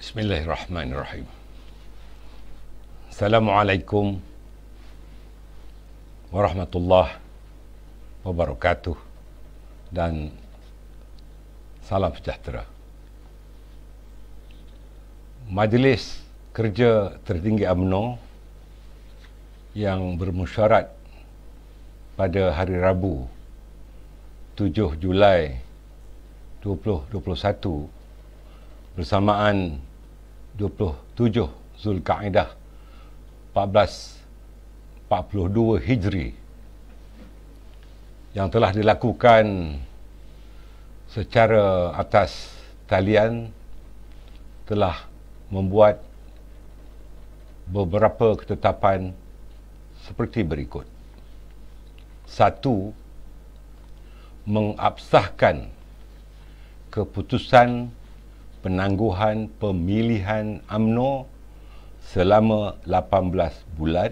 Bismillahirrahmanirrahim. Assalamualaikum warahmatullahi wabarakatuh dan salam sejahtera. Majlis Kerja Tertinggi UMNO yang bermesyuarat pada hari Rabu 7 Julai 2021 bersamaan 27 Zulkaidah 1442 Hijri yang telah dilakukan secara atas talian telah membuat beberapa ketetapan seperti berikut. 1. Mengabsahkan keputusan penangguhan pemilihan UMNO selama 18 bulan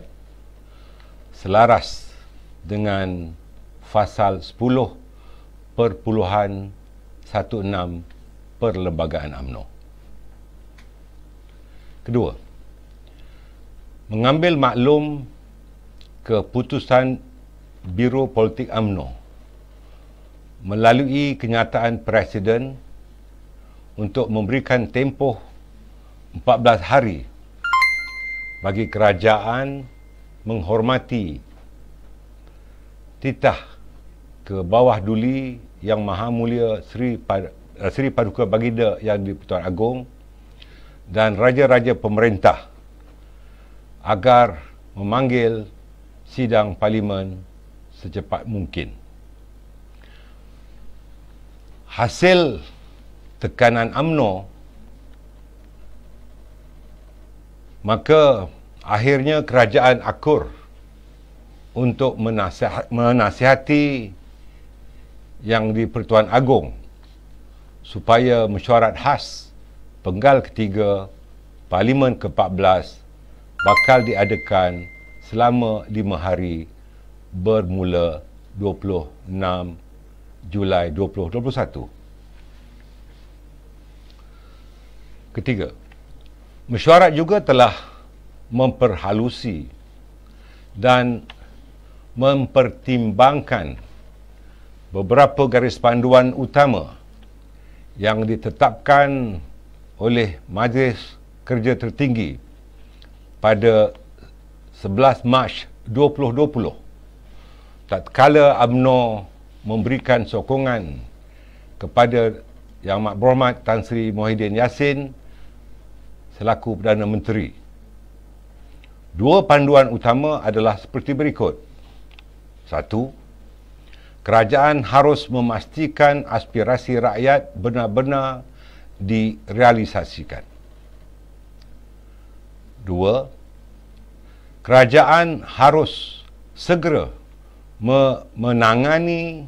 selaras dengan Fasal 10.16 Perlembagaan UMNO. Kedua, mengambil maklum keputusan Biro Politik UMNO melalui kenyataan Presiden untuk memberikan tempoh 14 hari bagi kerajaan menghormati titah ke bawah duli Yang Maha Mulia Sri Paduka Baginda Yang di-Pertuan Agong dan raja-raja pemerintah agar memanggil sidang parlimen secepat mungkin. Hasil tekanan UMNO, maka akhirnya kerajaan akur untuk menasihati Yang di-Pertuan Agong supaya mesyuarat khas penggal ketiga Parlimen ke-14 bakal diadakan selama 5 hari bermula 26 Julai 2021. Ketiga, mesyuarat juga telah memperhalusi dan mempertimbangkan beberapa garis panduan utama yang ditetapkan oleh Majlis Kerja Tertinggi pada 11 Mac 2020 tatkala UMNO memberikan sokongan kepada Yang Amat Berhormat Tan Sri Muhyiddin Yassin selaku Perdana Menteri. Dua panduan utama adalah seperti berikut. 1. Kerajaan harus memastikan aspirasi rakyat benar-benar direalisasikan. 2. Kerajaan harus segera menangani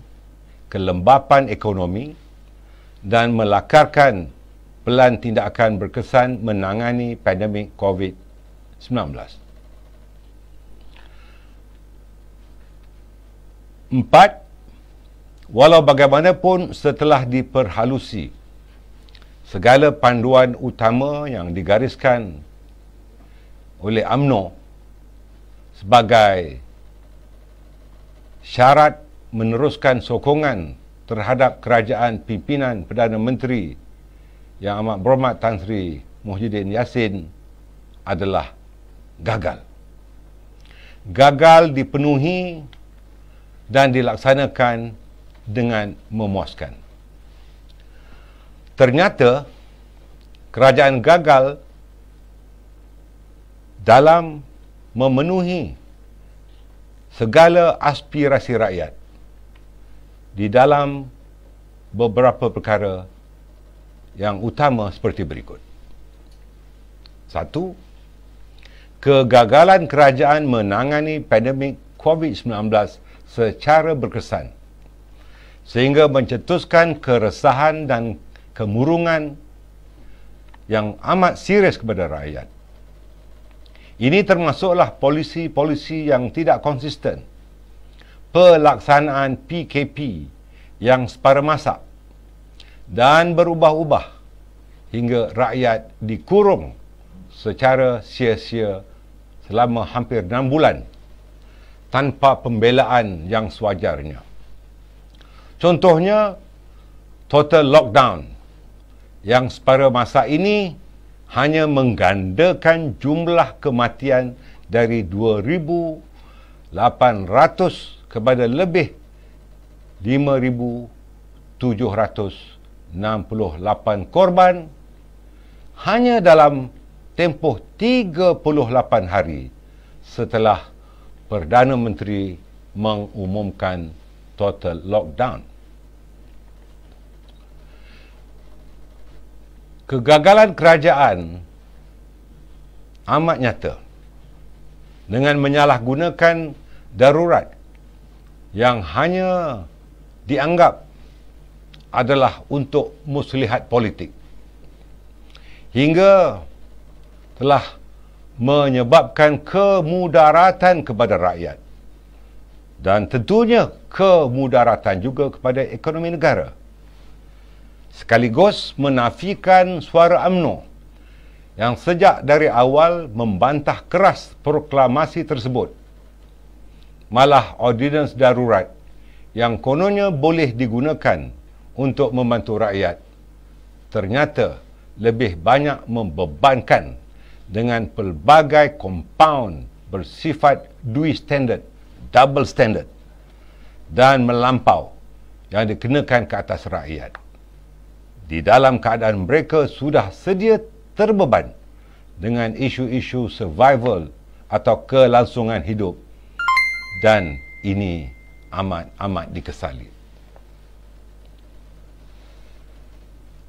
kelembapan ekonomi dan melakarkan pelan tindakan berkesan menangani pandemik COVID-19. 4. Walau bagaimanapun setelah diperhalusi segala panduan utama yang digariskan oleh UMNO sebagai syarat meneruskan sokongan terhadap kerajaan pimpinan Perdana Menteri Yang Amat Berhormat Tan Sri Muhyiddin Yassin adalah gagal. Gagal dipenuhi dan dilaksanakan dengan memuaskan. Ternyata kerajaan gagal dalam memenuhi segala aspirasi rakyat di dalam beberapa perkara yang utama seperti berikut. 1. Kegagalan kerajaan menangani pandemik COVID-19 secara berkesan sehingga mencetuskan keresahan dan kemurungan yang amat serius kepada rakyat. Ini termasuklah polisi-polisi yang tidak konsisten, pelaksanaan PKP yang separa masa dan berubah-ubah hingga rakyat dikurung secara sia-sia selama hampir 6 bulan tanpa pembelaan yang sewajarnya. Contohnya, total lockdown yang sepada masa ini hanya menggandakan jumlah kematian dari 2,800 kepada lebih 5,768 korban hanya dalam tempoh 38 hari setelah Perdana Menteri mengumumkan total lockdown. Kegagalan kerajaan amat nyata dengan menyalahgunakan darurat yang hanya dianggap adalah untuk muslihat politik, hingga telah menyebabkan kemudaratan kepada rakyat dan tentunya kemudaratan juga kepada ekonomi negara, sekaligus menafikan suara UMNO yang sejak dari awal membantah keras proklamasi tersebut. Malah ordinans darurat yang kononnya boleh digunakan untuk membantu rakyat ternyata lebih banyak membebankan dengan pelbagai compound bersifat double standard dan melampau yang dikenakan ke atas rakyat di dalam keadaan mereka sudah sedia terbeban dengan isu-isu survival atau kelangsungan hidup, dan ini amat dikesali.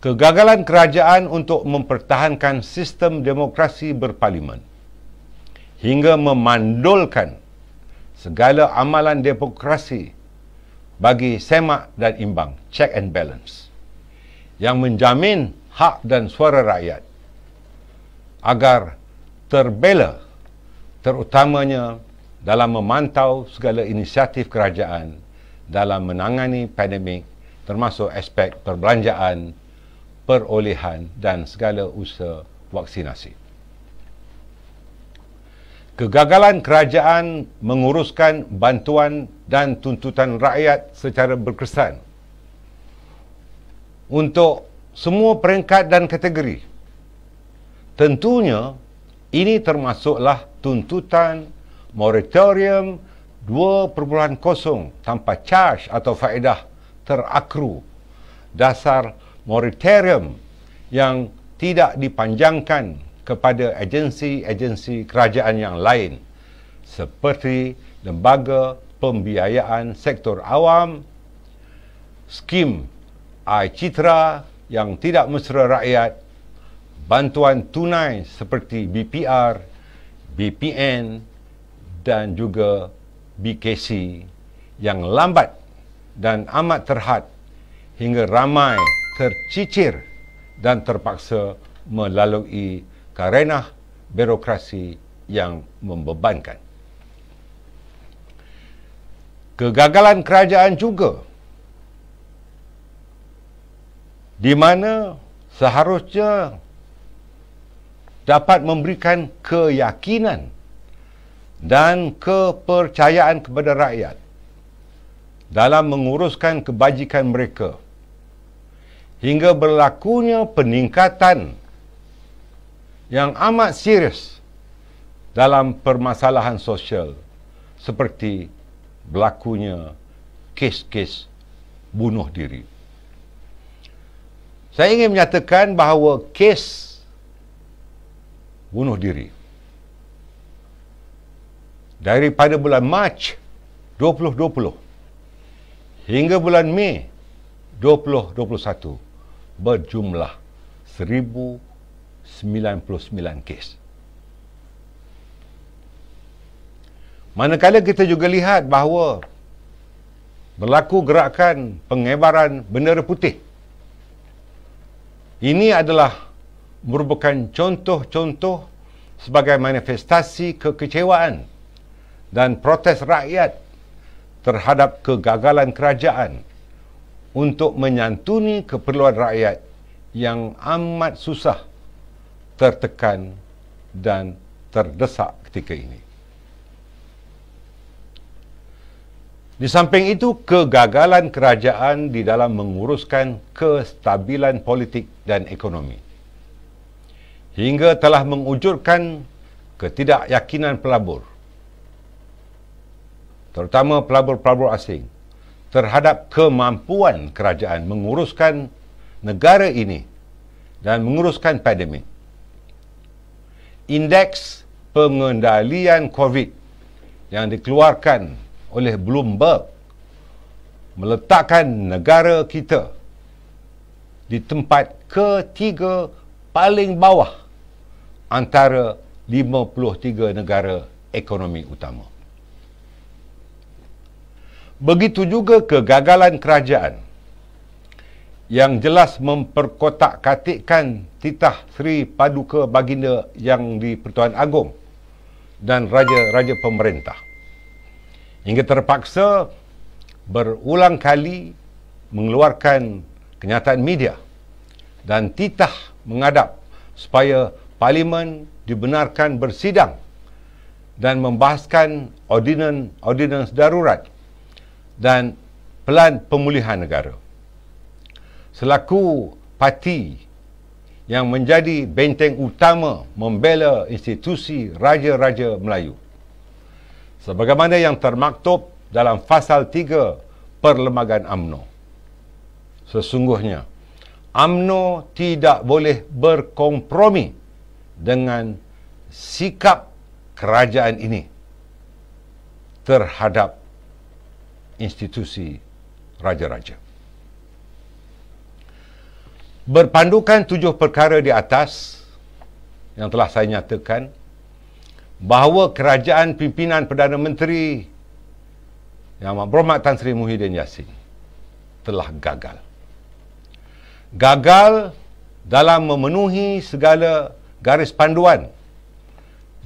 Kegagalan kerajaan untuk mempertahankan sistem demokrasi berparlimen hingga memandulkan segala amalan demokrasi bagi semak dan imbang, check and balance, yang menjamin hak dan suara rakyat agar terbela, terutamanya dalam memantau segala inisiatif kerajaan dalam menangani pandemik, termasuk aspek perbelanjaan, perolehan dan segala usaha vaksinasi. Kegagalan kerajaan menguruskan bantuan dan tuntutan rakyat secara berkesan untuk semua peringkat dan kategori. Tentunya ini termasuklah tuntutan moratorium 2.0 tanpa charge atau faedah terakru, dasar moratorium yang tidak dipanjangkan kepada agensi-agensi kerajaan yang lain seperti lembaga pembiayaan sektor awam, skim iCitra yang tidak mesra rakyat, bantuan tunai seperti BPR, BPN dan juga BKC yang lambat dan amat terhad hingga ramai tercicir dan terpaksa melalui karenah birokrasi yang membebankan. Kegagalan kerajaan juga di mana seharusnya dapat memberikan keyakinan dan kepercayaan kepada rakyat dalam menguruskan kebajikan mereka, hingga berlakunya peningkatan yang amat serius dalam permasalahan sosial seperti berlakunya kes-kes bunuh diri. Saya ingin menyatakan bahawa kes bunuh diri daripada bulan Mac 2020 hingga bulan Mei 2021 berjumlah 1,099 kes. Manakala kita juga lihat bahawa berlaku gerakan pengebaran bendera putih. Ini adalah merupakan contoh-contoh sebagai manifestasi kekecewaan dan protes rakyat terhadap kegagalan kerajaan untuk menyantuni keperluan rakyat yang amat susah, tertekan dan terdesak ketika ini. Di samping itu, kegagalan kerajaan di dalam menguruskan kestabilan politik dan ekonomi hingga telah mengujurkan ketidakyakinan pelabur, terutama pelabur-pelabur asing, terhadap kemampuan kerajaan menguruskan negara ini dan menguruskan pandemik. Indeks pengendalian COVID yang dikeluarkan oleh Bloomberg meletakkan negara kita di tempat ketiga paling bawah antara 53 negara ekonomi utama. Begitu juga kegagalan kerajaan yang jelas memperkotak-katikkan titah Sri Paduka Baginda yang di-Pertuan Agong dan raja-raja pemerintah, hingga terpaksa berulang kali mengeluarkan kenyataan media dan titah menghadap supaya Parlimen dibenarkan bersidang dan membahaskan ordinans darurat dan pelan pemulihan negara. Selaku parti yang menjadi benteng utama membela institusi Raja-Raja Melayu, sebagaimana yang termaktub dalam Fasal 3 Perlembagaan UMNO. Sesungguhnya, UMNO tidak boleh berkompromi dengan sikap kerajaan ini terhadap institusi raja-raja. Berpandukan 7 perkara di atas yang telah saya nyatakan, bahawa kerajaan pimpinan Perdana Menteri Yang Amat Berhormat Tan Sri Muhyiddin Yassin telah gagal. Gagal dalam memenuhi segala garis panduan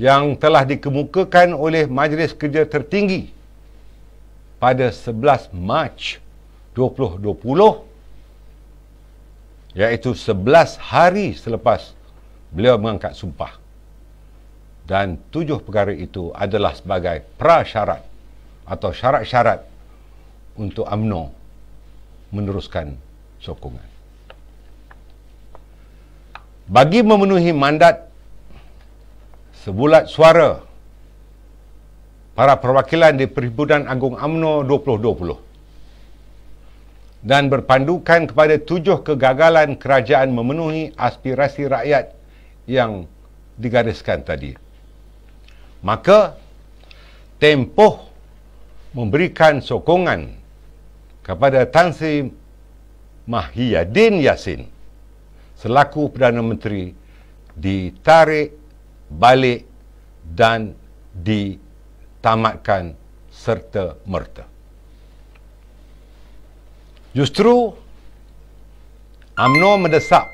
yang telah dikemukakan oleh Majlis Kerja Tertinggi pada 11 Mac 2020, iaitu 11 hari selepas beliau mengangkat sumpah. Dan 7 perkara itu adalah sebagai prasyarat atau syarat-syarat untuk UMNO meneruskan sokongan. Bagi memenuhi mandat sebulat suara para perwakilan di Perhimpunan Agung UMNO 2020 dan berpandukan kepada 7 kegagalan kerajaan memenuhi aspirasi rakyat yang digariskan tadi, maka tempoh memberikan sokongan kepada Tan Sri Muhyiddin Yassin selaku Perdana Menteri ditarik balik dan ditamatkan serta-merta. Justru UMNO mendesak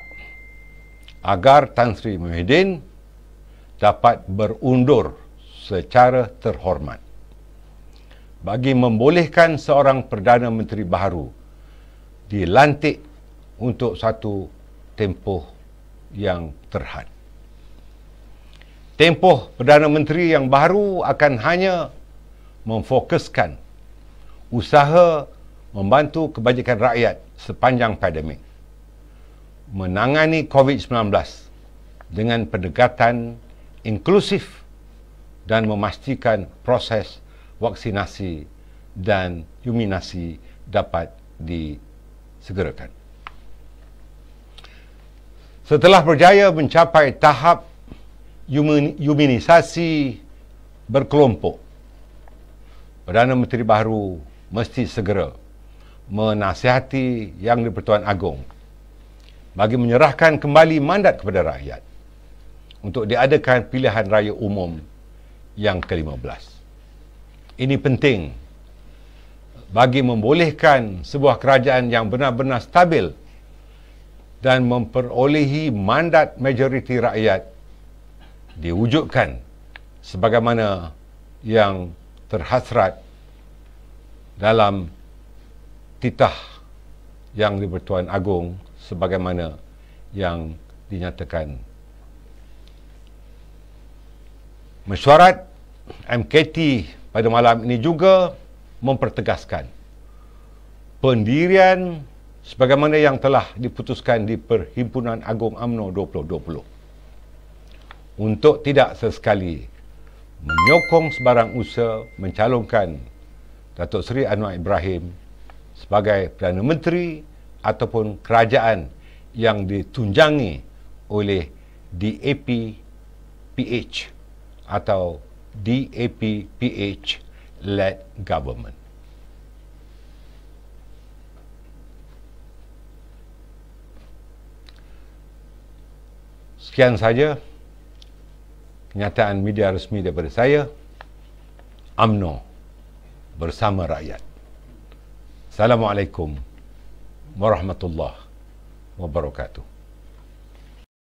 agar Tan Sri Muhyiddin dapat berundur secara terhormat bagi membolehkan seorang Perdana Menteri baharu dilantik untuk satu tempoh yang terhad. Tempoh Perdana Menteri yang baru akan hanya memfokuskan usaha membantu kebajikan rakyat sepanjang pandemik, menangani COVID-19 dengan pendekatan inklusif dan memastikan proses vaksinasi dan imunisasi dapat disegerakan. Setelah berjaya mencapai tahap imunisasi berkelompok, Perdana Menteri baru mesti segera menasihati Yang di-Pertuan Agong bagi menyerahkan kembali mandat kepada rakyat untuk diadakan pilihan raya umum yang ke-15. Ini penting bagi membolehkan sebuah kerajaan yang benar-benar stabil dan memperolehi mandat majoriti rakyat diwujudkan sebagaimana yang terhasrat dalam titah Yang di-Pertuan Agong, sebagaimana yang dinyatakan. Mesyuarat MKT pada malam ini juga mempertegaskan pendirian sebagaimana yang telah diputuskan di Perhimpunan Agung UMNO 2020 untuk tidak sesekali menyokong sebarang usaha mencalonkan Datuk Seri Anwar Ibrahim sebagai Perdana Menteri ataupun kerajaan yang ditunjangi oleh DAP-PH atau DAP-PH-led government. Sekian saja kenyataan media resmi daripada saya. UMNO bersama rakyat. Assalamualaikum warahmatullahi wabarakatuh.